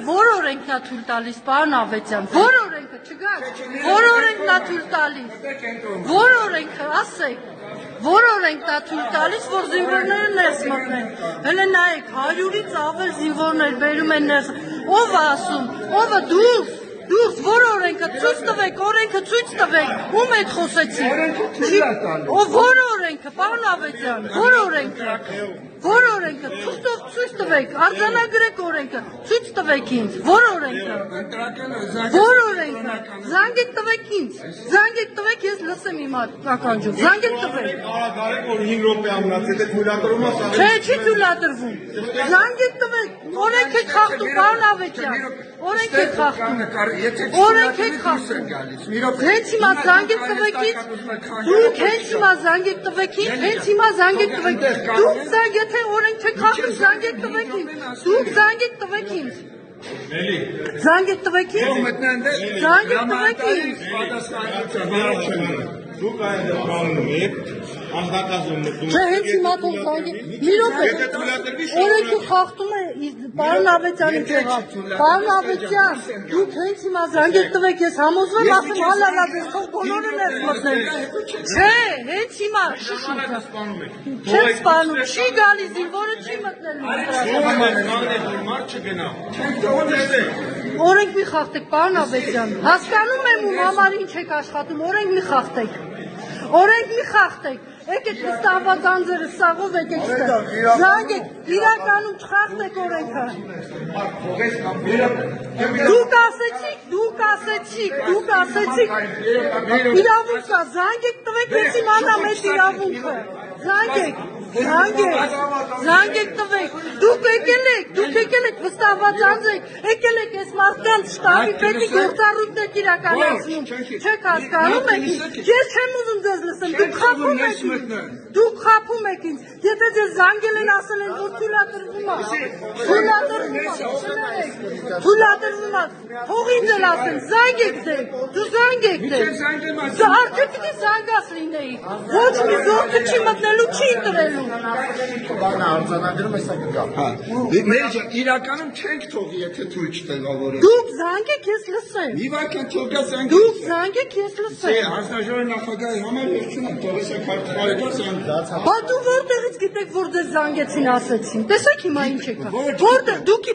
որ օրենքն է թույլ տալիս, պարոն Ավետյան, որ օրենքը չգաք, որ օրենքն է թույլ տալիս, որ օրենքը ասեք, որ օրենքն է թույլ տալիս, որ զինվորները ներս մտնեն, հələ նայեք, 100-ից ավել զինվորներ բերում են ներս, ով է ասում, ով է դուրս, որ օրենքը ցույց տվեք, օրենքը ցույց տվեք, ում հետ խոսեցիք, որ օրենքը, պարոն Ավետյան, որ օրենքը, ցույց տվեք, արձանագրեք օրենքը, ցույց տվեք ինձ, որ օրենքը, զանգեք տվեք ինձ, զանգեք տվեք, ես լսեմ իմ ականջով, զանգեք տվեք։ Կարեք որ 5 րոպե ամնաց, եթե թույլատրում է, Չէ, չի թույլատրվում, զանգեք տվեք, օրենք եք խախտում, պարոն Ավետյան, օրենք եք խախտում, օրենք եք խախտում, հենց հիմա զանգեք տվեք ինձ, դուք հենց հիմա զանգեք տվեք ինձ, հենց հիմա զանգեք տվեք, դուք զանգ, եթե օրենք չեք խախտում, զանգեք տվեք ինձ, դուք զանգեք տվեք ինձ, զանգեք տվեք ինձ, զանգեք տվեք ինձ, դուք այնտեղ կանում եք, անդակազում մտնում Չէ, հենց հիմա թող զանգեք, մի րոպե, օրենքը խախտում է պարոն Ավետյանի ձևով, պարոն Ավետյան, դուք հենց հիմա զանգեք տվեք, ես համոզվում ասեմ հալալաձես, թող բոլորը ներս մտնեն, չէ, հենց հիմա, չեք սպանում, չի գալիս, զինվորը չի մտնել, օրենք մի խախտեք, պարոն Ավետյան, հասկանում եմ ում համար ինչ եք աշխատում, օրենք մի խախտեք, օրենք մի խախտեք, եկեք վստահված անձերը սաղով եկեք ստեղ, զանգեք, իրականում չխախտեք օրենքը, դուք ասեցիք, իրավունք կա, զանգեք տվեք, ես իմանամ այդ իրավունքը, զանգեք տվեք, դուք եկել եք վստահված անձ եք, եկել եք ես մարդկանց շտաբի պետի գործառույթն եք իրականացնում, չեք հասկանում եք, ես չեմ ուզում ձեզ լսեմ, դուք խաբում եք ինձ, եթե ձեզ զանգել են ասել են, որ թույլատրվում է, թող ինձ էլ ասեն, զանգեք դեք, դու զանգեք դեք, արդյոք պիտի զանգած լինեի, ոչ մի զորքը չի մտնելու, չի ընտրելու, իրականում չենք թողի, եթե թույլ չտեղավորեն։ Դուք զանգեք, ես լսեմ։ Դուք զանգեք, ես լսեմ։ Հանձնաժողովի նախագահի համար ես չունեմ, թողես եք հարցարեկար զանգած։ Բա դու որտեղից գիտեք, որ ձեզ զանգեցին ասեցին։ Տեսեք հիմա ինչ եկա։ Որտեղ դուք